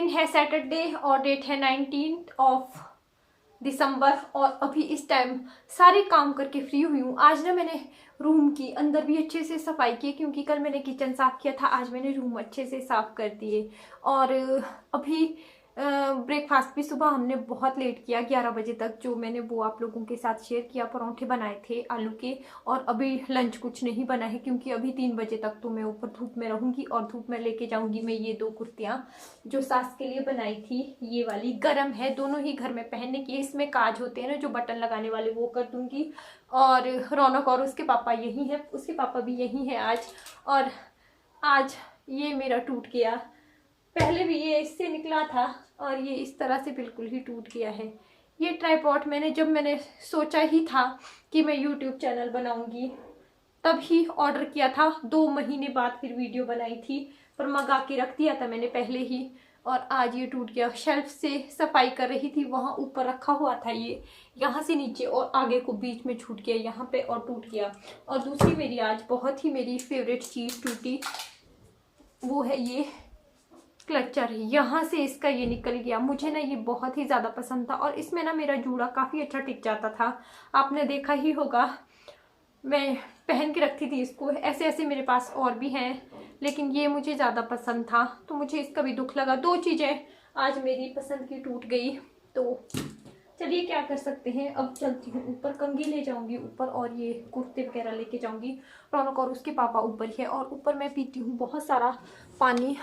दिन है सैटरडे और डेट है 19 ऑफ दिसंबर और अभी इस टाइम सारे काम करके फ्री हुई हूँ। आज ना मैंने रूम की अंदर भी अच्छे से सफाई की क्योंकि कल मैंने किचन साफ किया था, आज मैंने रूम अच्छे से साफ कर दिए। और अभी ब्रेकफास्ट भी सुबह हमने बहुत लेट किया, 11 बजे तक, जो मैंने वो आप लोगों के साथ शेयर किया। परांठे बनाए थे आलू के, और अभी लंच कुछ नहीं बना है क्योंकि अभी 3 बजे तक तो मैं ऊपर धूप में रहूंगी और धूप में लेके जाऊंगी मैं ये 2 कुर्तियाँ जो सास के लिए बनाई थी। ये वाली गर्म है, दोनों ही घर में पहनने की। इसमें काज होते हैं ना जो बटन लगाने वाले, वो कर दूंगी। और रौनक और उसके पापा यही है, उसके पापा भी यही है आज। और आज ये मेरा टूट गया, पहले भी ये इससे निकला था और ये इस तरह से बिल्कुल ही टूट गया है। ये ट्राइपॉड मैंने सोचा ही था कि मैं यूट्यूब चैनल बनाऊंगी तब ही ऑर्डर किया था, 2 महीने बाद फिर वीडियो बनाई थी, पर मंगा के रख दिया था मैंने पहले ही। और आज ये टूट गया। शेल्फ से सफाई कर रही थी, वहाँ ऊपर रखा हुआ था ये, यहाँ से नीचे और आगे को बीच में छूट गया यहाँ पे और टूट गया। और दूसरी मेरी आज बहुत ही मेरी फेवरेट चीज़ टूटी, वो है ये क्लचर। यहाँ से इसका ये निकल गया। मुझे ना ये बहुत ही ज़्यादा पसंद था और इसमें ना मेरा जूड़ा काफ़ी अच्छा टिक जाता था, आपने देखा ही होगा। मैं पहन के रखती थी इसको, ऐसे ऐसे मेरे पास और भी हैं, लेकिन ये मुझे ज़्यादा पसंद था तो मुझे इसका भी दुख लगा। 2 चीज़ें आज मेरी पसंद की टूट गई, तो चलिए क्या कर सकते हैं। अब चलती हूँ ऊपर, कंघी ले जाऊंगी ऊपर और ये कुर्ते वगैरह लेके जाऊंगी। रौनक और उसके पापा ऊपर ही है और ऊपर मैं पीती हूँ बहुत सारा पानी,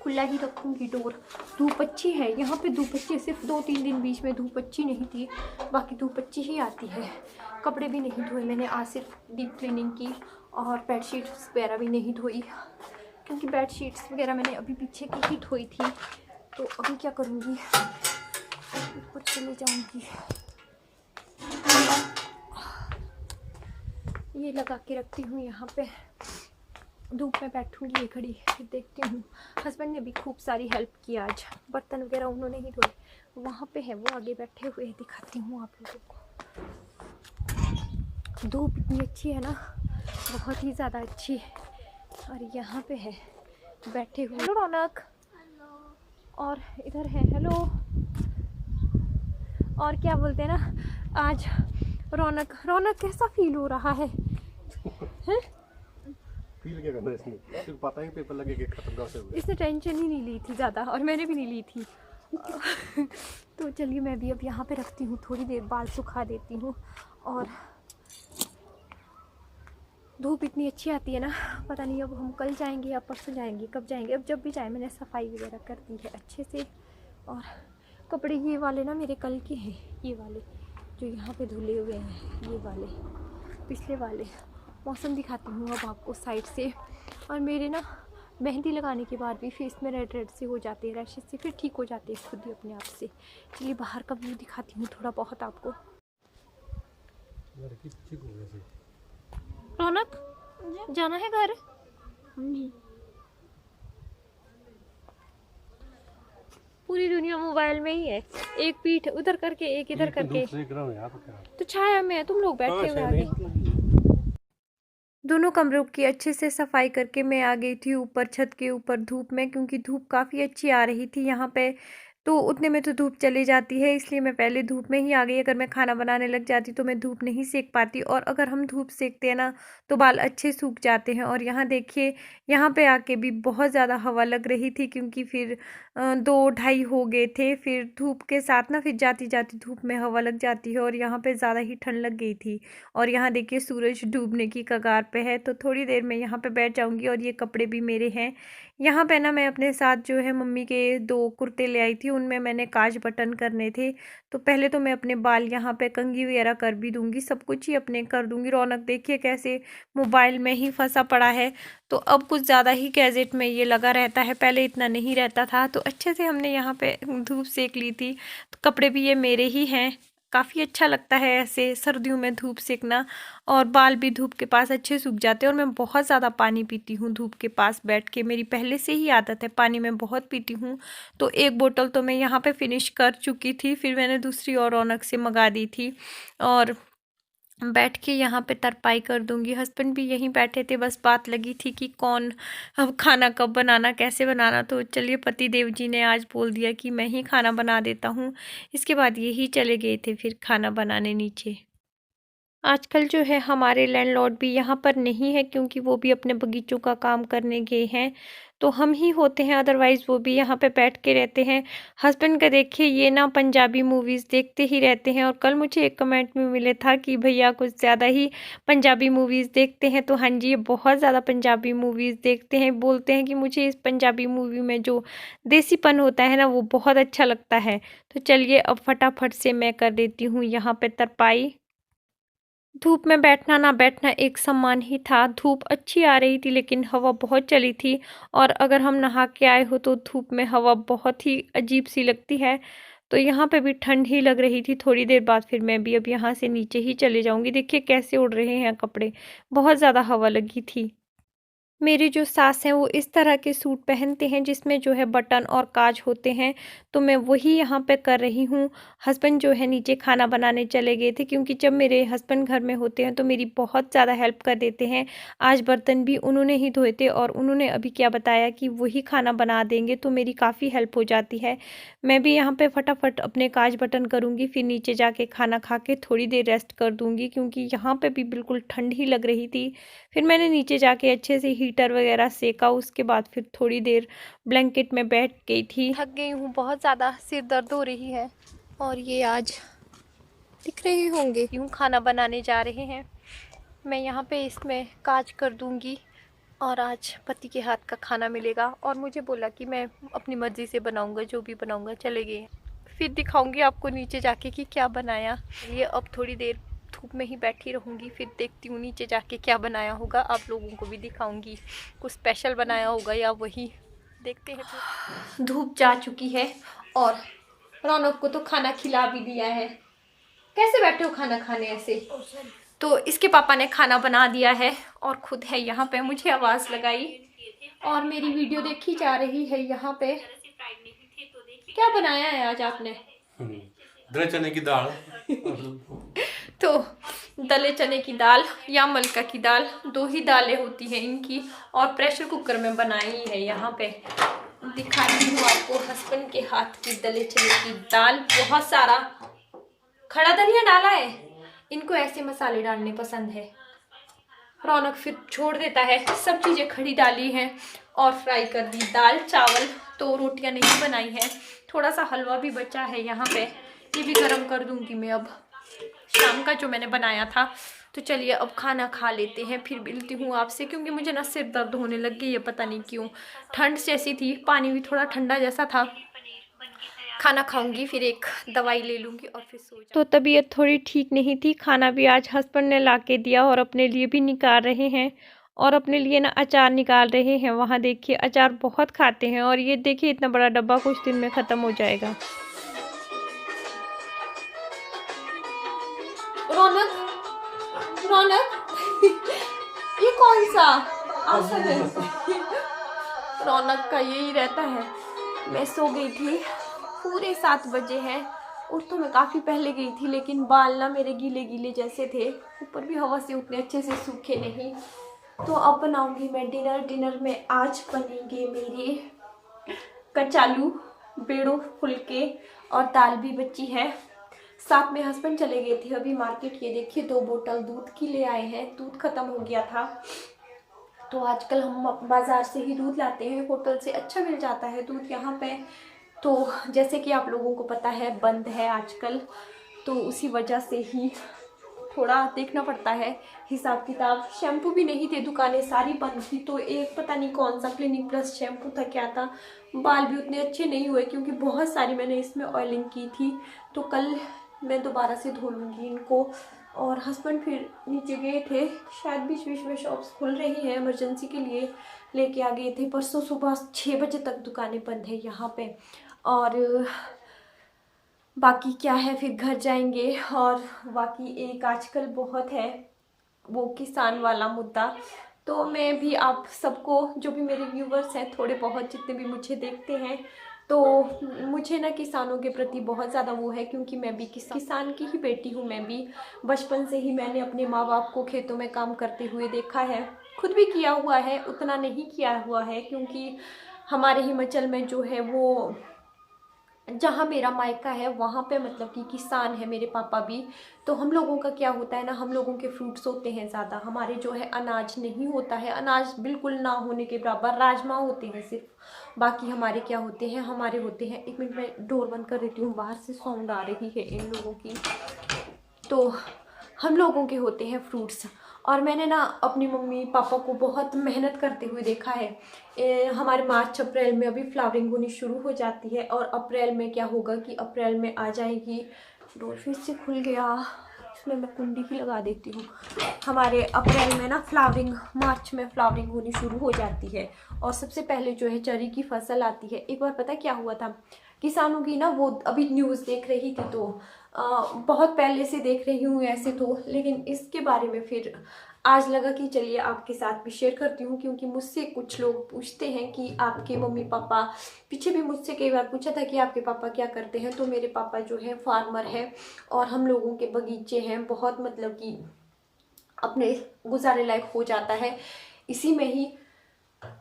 खुला ही रखूँगी डोर। धूप अच्छी है यहाँ पे, धूप अच्छी है, सिर्फ 2-3 दिन बीच में धूप अच्छी नहीं थी, बाकी धूप अच्छी ही आती है। कपड़े भी नहीं धोए मैंने आज, सिर्फ डीप क्लीनिंग की। और बेडशीट्स वगैरह भी नहीं धोई क्योंकि बेडशीट्स वगैरह मैंने अभी पीछे की ही धोई थी। तो अभी क्या करूँगी, ऊपर चले जाऊँगी। ये लगा के रखती हूँ यहाँ पे, धूप में बैठूंगी ये खड़ी, फिर देखती हूँ। हस्बैंड ने भी खूब सारी हेल्प की आज, बर्तन वगैरह उन्होंने ही धोए, वहाँ पे है वो आगे बैठे हुए, दिखाती हूँ आप लोगों को। धूप इतनी अच्छी है ना, बहुत ही ज़्यादा अच्छी। और यहाँ पे है बैठे हुए। हेलो रौनक, और इधर है हेलो, और क्या बोलते हैं ना, आज रौनक कैसा फील हो रहा है? फील क्या करना इसमें, सिर्फ पता ही पेपर लगे कि खत्म कैसे हुए। इसने टेंशन ही नहीं ली थी ज़्यादा और मैंने भी नहीं ली थी। तो चलिए मैं भी अब यहाँ पे रखती हूँ, थोड़ी देर बाल सुखा देती हूँ। और धूप इतनी अच्छी आती है ना, पता नहीं अब हम कल जाएंगे या परसों जाएंगे, कब जाएंगे। अब जब भी जाए, मैंने सफाई वगैरह कर दी है अच्छे से। और कपड़े ये वाले ना मेरे कल के हैं, ये वाले जो यहाँ पे धुले हुए हैं, ये वाले पिछले वाले। मौसम दिखाती हूँ अब आपको साइड से। और मेरे ना मेहंदी लगाने के बाद भी फेस में रेड रेड से हो जाते हैं, रैशेस से, फिर ठीक हो जाते हैं खुद ही अपने आप से। चलिए बाहर का व्यू दिखाती हूँ थोड़ा बहुत आपको। रौनक जाना है घर? पूरी दुनिया मोबाइल में ही है, एक पीठ उधर करके एक इधर करके। तो छाया में तुम लोग बैठे हुए आगे। दोनों कमरों की अच्छे से सफाई करके मैं आ गई थी ऊपर छत के ऊपर धूप में, क्योंकि धूप काफ़ी अच्छी आ रही थी यहाँ पे। तो उतने में तो धूप चली जाती है, इसलिए मैं पहले धूप में ही आ गई। अगर मैं खाना बनाने लग जाती तो मैं धूप नहीं सेक पाती, और अगर हम धूप सेकते हैं ना तो बाल अच्छे सूख जाते हैं। और यहाँ देखिए, यहाँ पे आके भी बहुत ज़्यादा हवा लग रही थी, क्योंकि फिर 2-2:30 हो गए थे। फिर धूप के साथ ना फिर जाती जाती धूप में हवा लग जाती है और यहाँ पे ज़्यादा ही ठंड लग गई थी। और यहाँ देखिए सूरज डूबने की कगार पे है, तो थोड़ी देर में यहाँ पे बैठ जाऊँगी। और ये कपड़े भी मेरे हैं। यहाँ पे ना मैं अपने साथ जो है मम्मी के 2 कुर्ते ले आई थी, उनमें मैंने काज बटन करने थे। तो पहले तो मैं अपने बाल यहाँ पे कंघी वगैरह कर भी दूँगी, सब कुछ ही अपने कर दूँगी। रौनक देखिए कैसे मोबाइल में ही फंसा पड़ा है, तो अब कुछ ज़्यादा ही गैजेट में ये लगा रहता है, पहले इतना नहीं रहता था। तो अच्छे से हमने यहाँ पे धूप सेक ली थी। तो कपड़े भी ये मेरे ही हैं, काफ़ी अच्छा लगता है ऐसे सर्दियों में धूप सेकना, और बाल भी धूप के पास अच्छे सूख जाते हैं। और मैं बहुत ज़्यादा पानी पीती हूँ धूप के पास बैठ के, मेरी पहले से ही आदत है, पानी मैं बहुत पीती हूँ। तो 1 बोतल तो मैं यहाँ पे फिनिश कर चुकी थी, फिर मैंने दूसरी और रौनक से मंगा दी थी। और बैठ के यहाँ पे तरपाई कर दूंगी। हस्बैंड भी यहीं बैठे थे, बस बात लगी थी कि कौन अब खाना कब बनाना, कैसे बनाना। तो चलिए पति देव जी ने आज बोल दिया कि मैं ही खाना बना देता हूँ। इसके बाद यही चले गए थे फिर खाना बनाने नीचे। आजकल जो है हमारे लैंडलॉर्ड भी यहाँ पर नहीं है, क्योंकि वो भी अपने बगीचों का काम करने गए हैं। तो हम ही होते हैं, अदरवाइज़ वो भी यहाँ पे बैठ के रहते हैं। हस्बैंड का देखिए ये ना पंजाबी मूवीज़ देखते ही रहते हैं। और कल मुझे एक कमेंट में मिले था कि भैया कुछ ज़्यादा ही पंजाबी मूवीज़ देखते हैं। तो हाँ जी, ये बहुत ज़्यादा पंजाबी मूवीज़ देखते हैं। बोलते हैं कि मुझे इस पंजाबी मूवी में जो देसीपन होता है ना, वो बहुत अच्छा लगता है। तो चलिए अब फटाफट से मैं कर देती हूँ यहाँ पे तरपाई। धूप में बैठना ना बैठना एक समान ही था। धूप अच्छी आ रही थी लेकिन हवा बहुत चली थी। और अगर हम नहा के आए हो तो धूप में हवा बहुत ही अजीब सी लगती है। तो यहाँ पे भी ठंड ही लग रही थी। थोड़ी देर बाद फिर मैं भी अब यहाँ से नीचे ही चले जाऊँगी। देखिए कैसे उड़ रहे हैं कपड़े, बहुत ज़्यादा हवा लगी थी। मेरी जो सास हैं वो इस तरह के सूट पहनते हैं जिसमें जो है बटन और काज होते हैं। तो मैं वही यहाँ पे कर रही हूँ। हस्बैंड जो है नीचे खाना बनाने चले गए थे, क्योंकि जब मेरे हस्बैंड घर में होते हैं तो मेरी बहुत ज़्यादा हेल्प कर देते हैं। आज बर्तन भी उन्होंने ही धोए थे और उन्होंने अभी क्या बताया कि वही खाना बना देंगे, तो मेरी काफ़ी हेल्प हो जाती है। मैं भी यहाँ पे फटाफट अपने काज बटन करूँगी, फिर नीचे जाके खाना खा के थोड़ी देर रेस्ट कर दूँगी, क्योंकि यहाँ पे भी बिल्कुल ठंड ही लग रही थी। फिर मैंने नीचे जाके अच्छे से हीटर वगैरह सेका। उसके बाद फिर थोड़ी देर ब्लैंकेट में बैठ गई थी। थक गई हूँ बहुत ज़्यादा, सिर दर्द हो रही है। और ये आज दिख रहे होंगे यूँ खाना बनाने जा रहे हैं। मैं यहाँ पे इसमें काज कर दूँगी और आज पति के हाथ का खाना मिलेगा। और मुझे बोला कि मैं अपनी मर्ज़ी से बनाऊँगा, जो भी बनाऊँगा चले गए। फिर दिखाऊँगी आपको नीचे जाके कि क्या बनाया। ये अब थोड़ी देर धूप में ही बैठी रहूँगी, फिर देखती हूँ नीचे जाके क्या बनाया होगा। आप लोगों को भी दिखाऊँगी, कुछ स्पेशल बनाया होगा या वही, देखते हैं। तो धूप जा चुकी है और रौनक को तो खाना खिला भी दिया है। कैसे बैठे हो खाना खाने ऐसे? तो इसके पापा ने खाना बना दिया है और खुद है यहाँ पे, मुझे आवाज़ लगाई और मेरी वीडियो देखी जा रही है यहाँ पे। क्या बनाया है आज आपने? दले चने की दाल। तो दले चने की दाल या मलका की दाल, दो ही दालें होती हैं इनकी, और प्रेशर कुकर में बनाई है। यहाँ पे दिखाती हूँ आपको हस्बैंड के हाथ की दले चने की दाल। बहुत सारा खड़ा धनिया डाला है, इनको ऐसे मसाले डालने पसंद है। रौनक फिर छोड़ देता है, सब चीज़ें खड़ी डाली हैं और फ्राई कर दी दाल चावल। तो रोटियां नहीं बनाई हैं, थोड़ा सा हलवा भी बचा है यहाँ पे, ये भी गर्म कर दूंगी मैं अब, शाम का जो मैंने बनाया था। तो चलिए अब खाना खा लेते हैं, फिर मिलती हूँ आपसे, क्योंकि मुझे ना सिर दर्द होने लग गई है, पता नहीं क्यों। ठंड जैसी थी, पानी भी थोड़ा ठंडा जैसा था। खाना खाऊंगी फिर एक दवाई ले लूंगी और फिर सो जाऊंगी। तो तबीयत थोड़ी ठीक नहीं थी। खाना भी आज हस्बैंड ने ला के दिया और अपने लिए भी निकाल रहे हैं। और अपने लिए ना अचार निकाल रहे हैं। वहाँ देखिए अचार बहुत खाते हैं, और ये देखिए इतना बड़ा डब्बा कुछ दिन में ख़त्म हो जाएगा। रौनक, रौनक ये कौन सा आसन है? रौनक का यही रहता है। मैं सो गई थी, पूरे 7 बजे हैं। उठ तो मैं काफ़ी पहले गई थी, लेकिन बाल ना मेरे गीले गीले जैसे थे, ऊपर भी हवा से उतने अच्छे से सूखे नहीं। तो अब बनाऊंगी मैं डिनर। डिनर में आज बनेंगे मेरे कचालू, बेड़ो फुलके और दाल भी बची है। साथ में हस्बैंड चले गए थे अभी मार्केट। ये देखिए 2 बोतल दूध की ले आए हैं, दूध ख़त्म हो गया था। तो आजकल हम बाज़ार से ही दूध लाते हैं, होटल से अच्छा मिल जाता है दूध यहाँ पे। तो जैसे कि आप लोगों को पता है बंद है आजकल, तो उसी वजह से ही थोड़ा देखना पड़ता है हिसाब किताब। शैम्पू भी नहीं थे, दुकानें सारी बंद थी। तो एक पता नहीं कौन सा क्लिनिक प्लस शैम्पू था, क्या था। बाल भी उतने अच्छे नहीं हुए, क्योंकि बहुत सारी मैंने इसमें ऑयलिंग की थी। तो कल मैं दोबारा से धो लूँगी इनको। और हस्बैंड फिर नीचे गए थे, शायद बीच बीच में शॉप्स खुल रही हैं, इमरजेंसी के लिए लेके आ गए थे। परसों सुबह 6 बजे तक दुकानें बंद है यहाँ पे। और बाकी क्या है, फिर घर जाएंगे। और बाकी एक आजकल बहुत है वो किसान वाला मुद्दा। तो मैं भी आप सबको, जो भी मेरे व्यूवर्स हैं थोड़े बहुत, जितने भी मुझे देखते हैं, तो मुझे ना किसानों के प्रति बहुत ज़्यादा वो है, क्योंकि मैं भी किसान की ही बेटी हूँ। मैं भी बचपन से ही मैंने अपने माँ बाप को खेतों में काम करते हुए देखा है, खुद भी किया हुआ है, उतना नहीं किया हुआ है क्योंकि हमारे हिमाचल में जो है वो, जहाँ मेरा मायका है वहाँ पे मतलब कि किसान है मेरे पापा भी। तो हम लोगों का क्या होता है ना, हम लोगों के फ्रूट्स होते हैं ज़्यादा, हमारे जो है अनाज नहीं होता है, अनाज बिल्कुल ना होने के बराबर, राजमा होते हैं सिर्फ। बाकी हमारे क्या होते हैं, हमारे होते हैं, एक मिनट में डोर बंद कर देती हूँ, बाहर से साउंड आ रही है इन लोगों की। तो हम लोगों के होते हैं फ्रूट्स। और मैंने ना अपनी मम्मी पापा को बहुत मेहनत करते हुए देखा है। हमारे मार्च अप्रैल में अभी फ्लावरिंग होनी शुरू हो जाती है, और अप्रैल में क्या होगा कि अप्रैल में आ जाएगी, डोर फिर से खुल गया, इसमें मैं कुंडी ही लगा देती हूँ। हमारे अप्रैल में ना फ्लावरिंग, मार्च में फ्लावरिंग होनी शुरू हो जाती है, और सबसे पहले जो है चेरी की फसल आती है। एक बार पता क्या हुआ था, किसानों की ना वो अभी न्यूज़ देख रही थी, तो बहुत पहले से देख रही हूँ ऐसे तो, लेकिन इसके बारे में फिर आज लगा कि चलिए आपके साथ भी शेयर करती हूँ, क्योंकि मुझसे कुछ लोग पूछते हैं कि आपके मम्मी पापा, पीछे भी मुझसे कई बार पूछा था कि आपके पापा क्या करते हैं। तो मेरे पापा जो है फार्मर है, और हम लोगों के बगीचे हैं बहुत, मतलब कि अपने गुजारे लायक हो जाता है इसी में ही।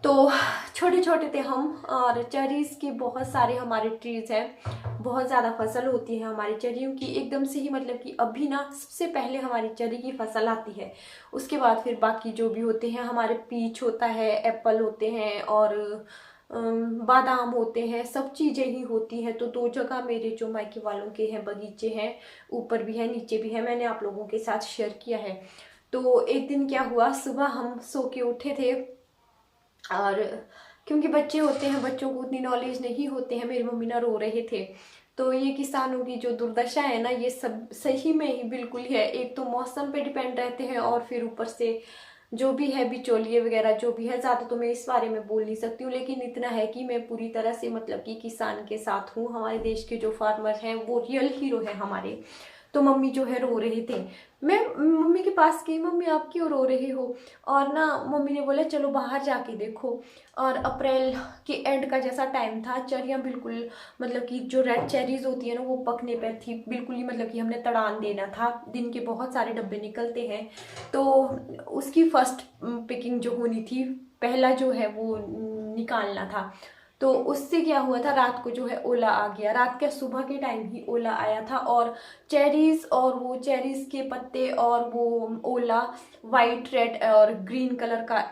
तो छोटे छोटे थे हम, और चेरीज़ के बहुत सारे हमारे ट्रीज हैं, बहुत ज़्यादा फसल होती है हमारी चेरियों की एकदम से ही, मतलब कि अभी ना सबसे पहले हमारी चेरी की फसल आती है, उसके बाद फिर बाकी जो भी होते हैं, हमारे पीच होता है, एप्पल होते हैं, और बादाम होते हैं, सब चीज़ें ही होती हैं। तो दो जगह मेरे जो मायके वालों के हैं बगीचे हैं, ऊपर भी है नीचे भी है, मैंने आप लोगों के साथ शेयर किया है। तो एक दिन क्या हुआ, सुबह हम सो के उठे थे, और क्योंकि बच्चे होते हैं, बच्चों को उतनी नॉलेज नहीं होते हैं, मेरी मम्मी ना रो रहे थे। तो ये किसानों की जो दुर्दशा है ना, ये सब सही में ही बिल्कुल ही है। एक तो मौसम पे डिपेंड रहते हैं, और फिर ऊपर से जो भी है बिचौलिए वगैरह जो भी है, ज़्यादा तो मैं इस बारे में बोल नहीं सकती हूँ, लेकिन इतना है कि मैं पूरी तरह से मतलब कि किसान के साथ हूँ। हमारे देश के जो फार्मर हैं वो रियल हीरो है हमारे। तो मम्मी जो है रो रहे थे, मैं मम्मी के पास गई, मम्मी आप क्यों रो रहे हो? और ना मम्मी ने बोला चलो बाहर जाके देखो। और अप्रैल के एंड का जैसा टाइम था, चेरियाँ बिल्कुल, मतलब कि जो रेड चेरीज होती है ना वो पकने पर थी बिल्कुल ही, मतलब कि हमने तड़ान देना था, दिन के बहुत सारे डब्बे निकलते हैं, तो उसकी फर्स्ट पिकिंग जो होनी थी, पहला जो है वो निकालना था। तो उससे क्या हुआ था, रात को जो है ओला आ गया, रात के सुबह के टाइम ही ओला आया था, और चेरीज, और वो चेरीज के पत्ते और वो ओला वाइट रेड और ग्रीन कलर का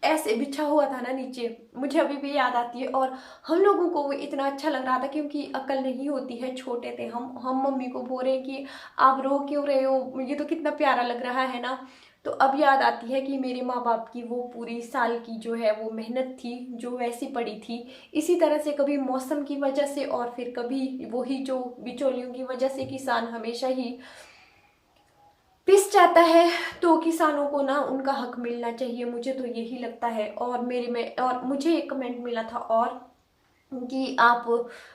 ऐसे बिछा हुआ था ना नीचे, मुझे अभी भी याद आती है। और हम लोगों को वो इतना अच्छा लग रहा था, क्योंकि अकल नहीं होती है, छोटे थे हम मम्मी को बोल रहे हैं कि आप रो क्यों रहे हो, ये तो कितना प्यारा लग रहा है ना। तो अब याद आती है कि मेरे माँ बाप की वो पूरी साल की जो है वो मेहनत थी, जो वैसी पड़ी थी। इसी तरह से कभी मौसम की वजह से, और फिर कभी वही जो बिचौलियों की वजह से किसान हमेशा ही पिस जाता है। तो किसानों को ना उनका हक मिलना चाहिए, मुझे तो यही लगता है। और मेरे में, और मुझे एक कमेंट मिला था और कि आप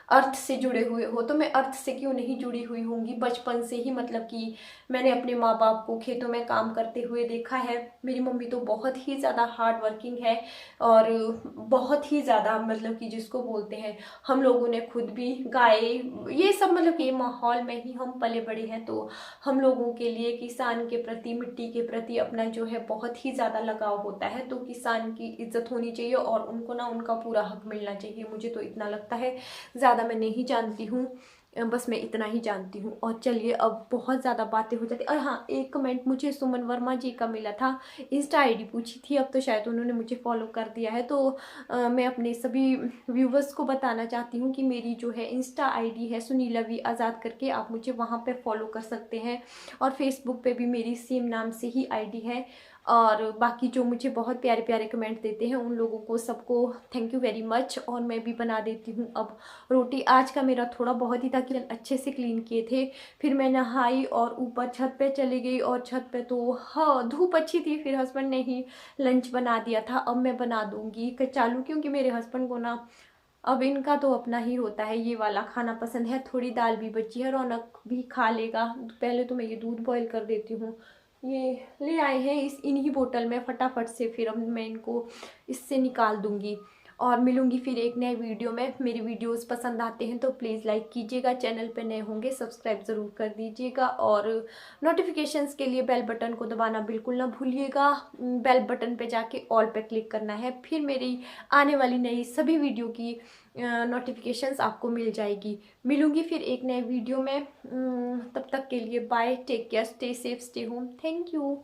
अर्थ से जुड़े हुए हो, तो मैं अर्थ से क्यों नहीं जुड़ी हुई होंगी, बचपन से ही मतलब कि मैंने अपने माँ बाप को खेतों में काम करते हुए देखा है। मेरी मम्मी तो बहुत ही ज़्यादा हार्ड वर्किंग है, और बहुत ही ज़्यादा, मतलब कि जिसको बोलते हैं, हम लोगों ने खुद भी गाय, ये सब मतलब कि माहौल में ही हम पले बड़े हैं। तो हम लोगों के लिए किसान के प्रति, मिट्टी के प्रति अपना जो है बहुत ही ज़्यादा लगाव होता है। तो किसान की इज्जत होनी चाहिए, और उनको ना उनका पूरा हक मिलना चाहिए, मुझे तो इतना लगता है। ज़्यादा मैं नहीं जानती हूँ, बस मैं इतना ही जानती हूँ। और चलिए अब बहुत ज़्यादा बातें हो जाती। और हाँ, एक कमेंट मुझे सुमन वर्मा जी का मिला था, इंस्टा आईडी पूछी थी, अब तो शायद उन्होंने मुझे फॉलो कर दिया है। तो मैं अपने सभी व्यूवर्स को बताना चाहती हूँ कि मेरी जो है इंस्टा आईडी है सुनीला वी आज़ाद करके, आप मुझे वहाँ पे फॉलो कर सकते हैं। और फेसबुक पे भी मेरी सेम नाम से ही आईडी है। और बाकी जो मुझे बहुत प्यारे प्यारे कमेंट देते हैं उन लोगों को सबको थैंक यू वेरी मच। और मैं भी बना देती हूँ अब रोटी। आज का मेरा थोड़ा बहुत ही था कि अच्छे से क्लीन किए थे, फिर मैं नहाई और ऊपर छत पे चली गई, और छत पे तो हाँ धूप अच्छी थी, फिर हस्बैंड ने ही लंच बना दिया था। अब मैं बना दूँगी कचालू, क्योंकि मेरे हस्बैंड को ना अब इनका तो अपना ही होता है, ये वाला खाना पसंद है। थोड़ी दाल भी बची है, रौनक भी खा लेगा। पहले तो मैं ये दूध बॉईल कर देती हूँ, ये ले आए हैं इस इन्हीं बोतल में, फटाफट से फिर अब मैं इनको इससे निकाल दूंगी। और मिलूंगी फिर एक नए वीडियो में। मेरी वीडियोस पसंद आते हैं तो प्लीज़ लाइक कीजिएगा, चैनल पे नए होंगे सब्सक्राइब ज़रूर कर दीजिएगा और नोटिफिकेशंस के लिए बेल बटन को दबाना बिल्कुल ना भूलिएगा। बेल बटन पे जाके ऑल पे क्लिक करना है, फिर मेरी आने वाली नई सभी वीडियो की नोटिफिकेशंस आपको मिल जाएगी। मिलूंगी फिर एक नए वीडियो में। तब तक के लिए bye, take care, stay safe, stay home, thank you.